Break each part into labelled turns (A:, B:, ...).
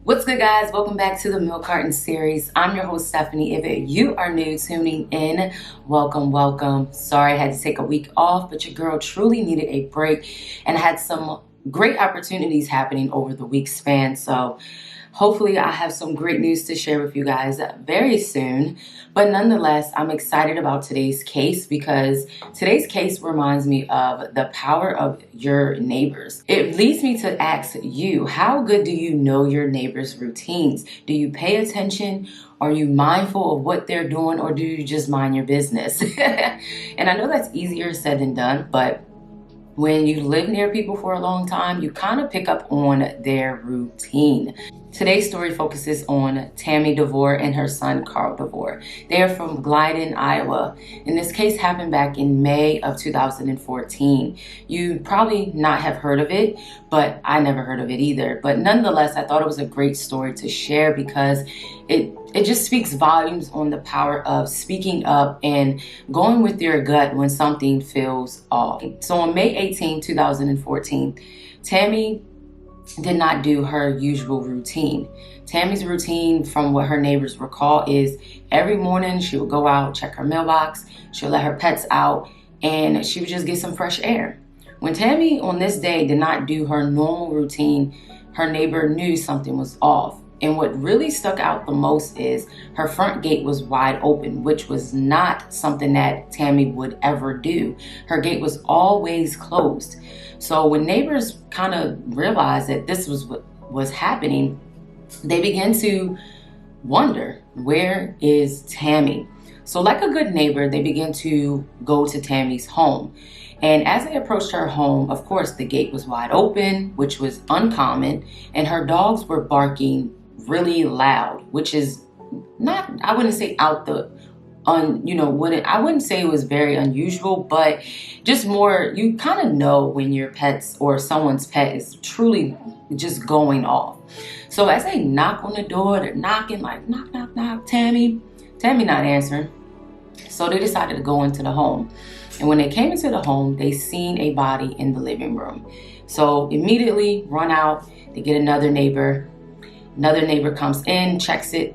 A: What's good, guys? Welcome back to the Milk Carton series. I'm your host, Stephanie. If you are new tuning in, welcome. Sorry I had to take a week off, but your girl truly needed a break and had some great opportunities happening over the week span. So hopefully I have some great news to share with you guys very soon. But nonetheless, I'm excited about today's case because today's case reminds me of the power of your neighbors. It leads me to ask you, how good do you know your neighbors' routines? Do you pay attention? Are you mindful of what they're doing, or do you just mind your business? And I know that's easier said than done, but when you live near people for a long time, you kind of pick up on their routine. Today's story focuses on Tammy DeVore and her son, Karl Devore. They are from Glyden, Iowa. And this case happened back in May of 2014. You probably not have heard of it, but I never heard of it either. But nonetheless, I thought it was a great story to share because it just speaks volumes on the power of speaking up and going with your gut when something feels off. So on May 18, 2014, Tammy did not do her usual routine. Tammy's routine, from what her neighbors recall, is every morning she would go out, check her mailbox, she'll let her pets out, and she would just get some fresh air. When Tammy on this day did not do her normal routine, her neighbor knew something was off. And what really stuck out the most is her front gate was wide open, which was not something that Tammy would ever do. Her gate was always closed. So when neighbors kind of realized that this was what was happening, they began to wonder, where is Tammy? So like a good neighbor, they began to go to Tammy's home. And as they approached her home, of course, the gate was wide open, which was uncommon, and her dogs were barking really loud, which is not, I wouldn't say out the I wouldn't say it was very unusual, but just more, you kind of know when your pet's or someone's pet is truly just going off. So as they knock on the door, they're knocking like, knock, knock, knock, Tammy not answering. So they decided to go into the home. And when they came into the home, they seen a body in the living room. So immediately run out, they get another neighbor. Another neighbor comes in, checks it,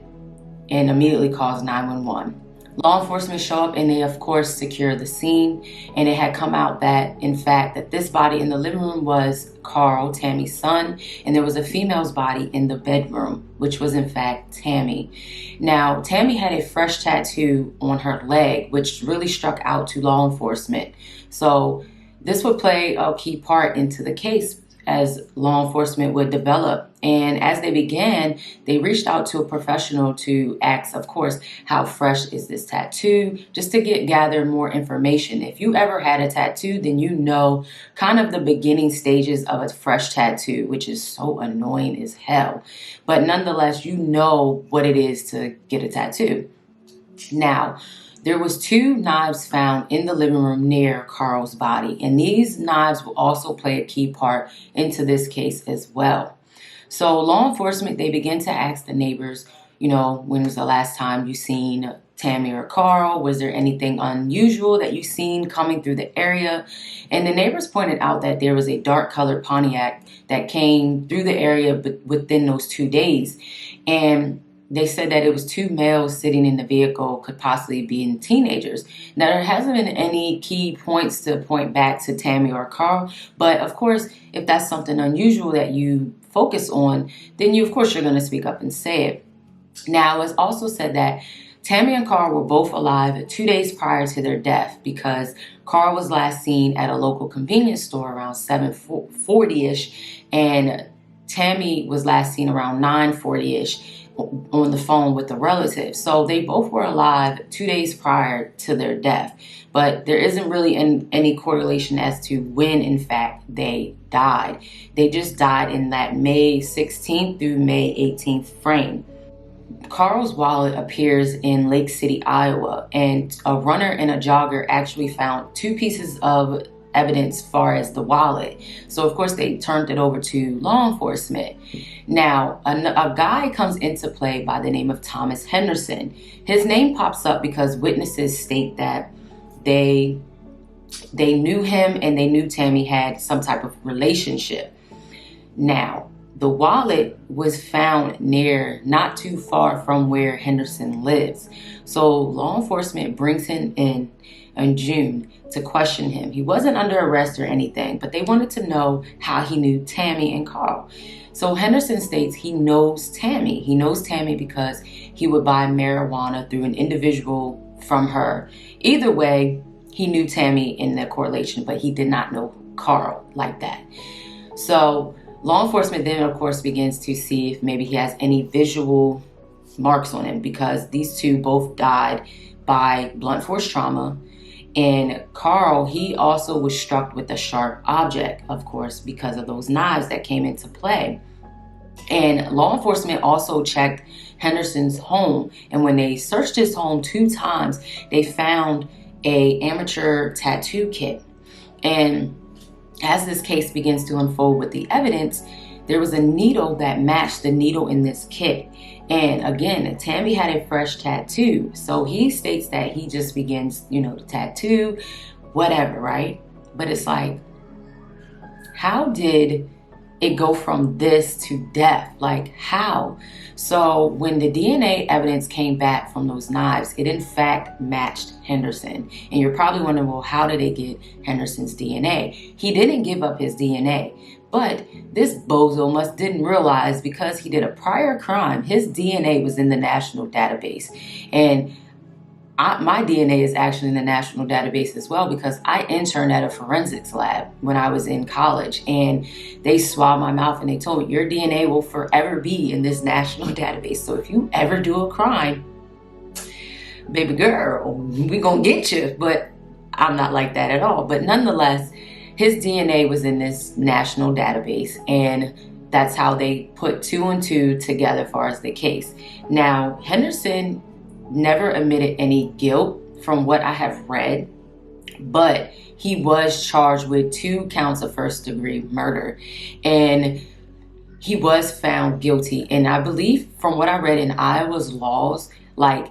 A: and immediately calls 911. Law enforcement show up and they, of course, secure the scene. And it had come out that, in fact, that this body in the living room was Karl, Tammy's son, and there was a female's body in the bedroom, which was, in fact, Tammy. Now, Tammy had a fresh tattoo on her leg, which really struck out to law enforcement. So this would play a key part into the case as law enforcement would develop. And as they began, they reached out to a professional to ask, of course, how fresh is this tattoo, just to gather more information. If you ever had a tattoo, then you know kind of the beginning stages of a fresh tattoo, which is so annoying as hell. But nonetheless, you know what it is to get a tattoo. Now, there was 2 knives found in the living room near Karl's body, and these knives will also play a key part into this case as well. So law enforcement, they begin to ask the neighbors, when was the last time you seen Tammy or Karl? Was there anything unusual that you seen coming through the area? And the neighbors pointed out that there was a dark colored Pontiac that came through the area within those 2 days. And they said that it was 2 males sitting in the vehicle, could possibly be teenagers. Now, there hasn't been any key points to point back to Tammy or Karl, but of course, if that's something unusual that you focus on, then you're going to speak up and say it. Now, it was also said that Tammy and Karl were both alive 2 days prior to their death because Karl was last seen at a local convenience store around 7:40-ish, and Tammy was last seen around 9:40-ish. On the phone with a relative. So they both were alive 2 days prior to their death. But there isn't really any correlation as to when, in fact, they died. They just died in that May 16th through May 18th frame. Karl's wallet appears in Lake City, Iowa, and a runner and a jogger actually found 2 pieces of evidence as far as the wallet. So of course they turned it over to law enforcement. Now a guy comes into play by the name of Thomas Henderson. His name pops up because witnesses state that they knew him and they knew Tammy had some type of relationship. Now the wallet was found not too far from where Henderson lives. So law enforcement brings him in June to question him. He wasn't under arrest or anything, but they wanted to know how he knew Tammy and Karl. So Henderson states he knows Tammy. He knows Tammy because he would buy marijuana through an individual from her. Either way, he knew Tammy in the correlation, but he did not know Karl like that. So law enforcement then, of course, begins to see if maybe he has any visual marks on him, because these two both died by blunt force trauma. And Karl, he also was struck with a sharp object, of course, because of those knives that came into play. And law enforcement also checked Henderson's home. And when they searched his home 2 times, they found an amateur tattoo kit. And as this case begins to unfold with the evidence, there was a needle that matched the needle in this kit. And again, Tammy had a fresh tattoo. So he states that he just begins, to tattoo, whatever, right? But it's like, how did it go from this to death? Like, how? So when the DNA evidence came back from those knives, it in fact matched Henderson. And you're probably wondering, well, how did they get Henderson's DNA? He didn't give up his DNA. But this bozo didn't realize, because he did a prior crime, his DNA was in the national database. And my DNA is actually in the national database as well, because I interned at a forensics lab when I was in college, and they swabbed my mouth and they told me your DNA will forever be in this national database. So if you ever do a crime, baby girl, we gonna get you. But I'm not like that at all. But nonetheless, his DNA was in this national database, and that's how they put 2 and 2 together as far as the case. Now, Henderson never admitted any guilt from what I have read, but he was charged with 2 counts of first-degree murder, and he was found guilty. And I believe from what I read in Iowa's laws, like,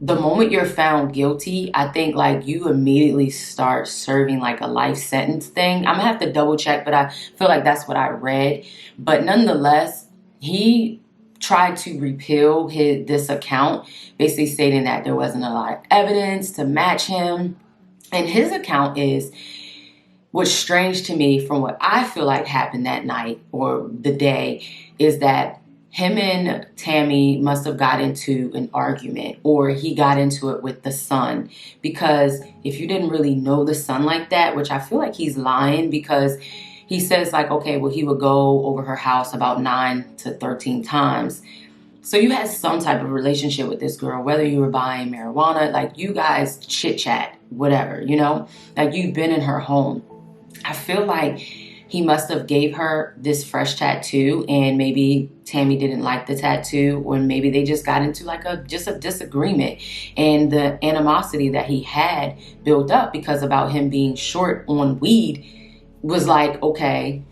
A: the moment you're found guilty, I think like you immediately start serving like a life sentence thing. I'm gonna have to double check, but I feel like that's what I read. But nonetheless, he tried to repeal this account, basically stating that there wasn't a lot of evidence to match him. And his account what's strange to me from what I feel like happened that night or the day is that him and Tammy must have got into an argument, or he got into it with the son. Because if you didn't really know the son like that, which I feel like he's lying, because he says like, okay, well, he would go over her house about 9 to 13 times. So you had some type of relationship with this girl, whether you were buying marijuana, like you guys chit chat, whatever, like you've been in her home. I feel like he must have gave her this fresh tattoo, and maybe Tammy didn't like the tattoo, or maybe they just got into like a disagreement, and the animosity that he had built up because about him being short on weed was like, okay,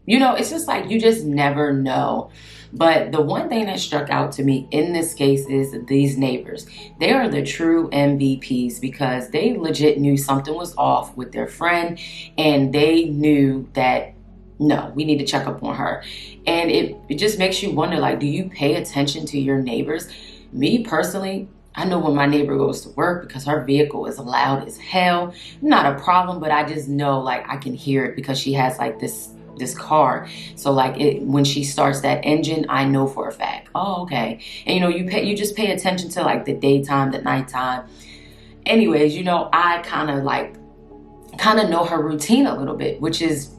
A: it's just like, you just never know. But the one thing that struck out to me in this case is these neighbors. They are the true MVPs, because they legit knew something was off with their friend, and they knew that, no, we need to check up on her. And it just makes you wonder, like, do you pay attention to your neighbors? Me personally, I know when my neighbor goes to work, because her vehicle is loud as hell. Not a problem, but I just know, like, I can hear it because she has like this car. So like when she starts that engine, I know for a fact, oh, okay. And you just pay attention to like the daytime, the nighttime. Anyways, I kind of know her routine a little bit, which is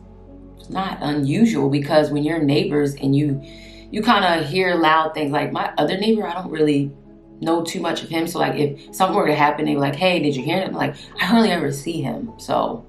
A: not unusual, because when you're neighbors and you kind of hear loud things. Like my other neighbor, I don't really know too much of him. So like if something were to happen, they were like, hey, did you hear it? I'm like, I hardly ever see him. So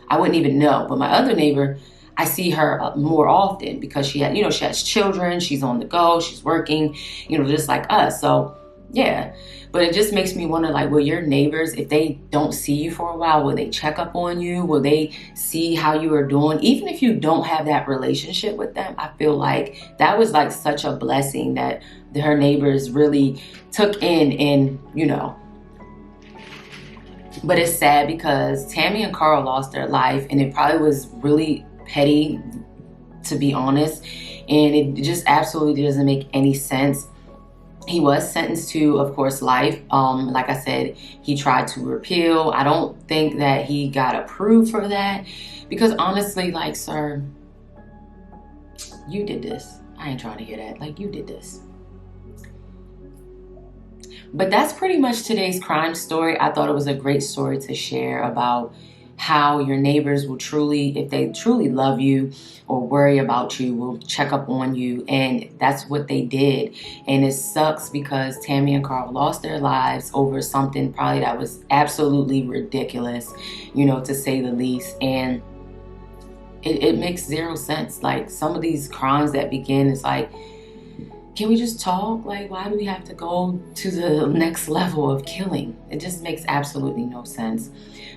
A: I wouldn't even know. But my other neighbor, I see her more often, because she has children, she's on the go, she's working, just like us. So yeah, but it just makes me wonder, like, will your neighbors, if they don't see you for a while, will they check up on you? Will they see how you are doing? Even if you don't have that relationship with them, I feel like that was like such a blessing that her neighbors really took in, and But it's sad, because Tammy and Karl lost their life, and it probably was really petty to be honest. And it just absolutely doesn't make any sense. He was sentenced to, of course, life. Like I said, he tried to repeal. I don't think that he got approved for that, because honestly, like, sir, you did this. I ain't trying to hear that. Like, you did this. But that's pretty much today's crime story. I thought it was a great story to share about how your neighbors will truly, if they truly love you or worry about you, will check up on you. And that's what they did. And it sucks because Tammy and Karl lost their lives over something probably that was absolutely ridiculous, you know, to say the least. And it makes zero sense. Like, some of these crimes that begin, it's like, can we just talk? Like, why do we have to go to the next level of killing? It just makes absolutely no sense.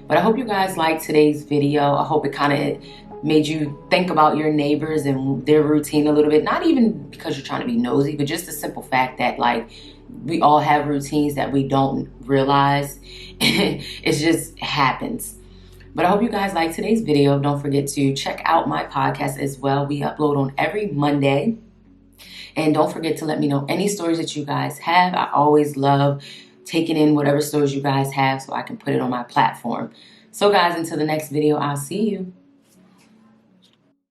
A: But I hope you guys liked today's video. I hope it kind of made you think about your neighbors and their routine a little bit. Not even because you're trying to be nosy, but just the simple fact that, like, we all have routines that we don't realize. It just happens. But I hope you guys liked today's video. Don't forget to check out my podcast as well. We upload on every Monday. And don't forget to let me know any stories that you guys have. I always love taking in whatever stories you guys have so I can put it on my platform. So guys, until the next video, I'll see you.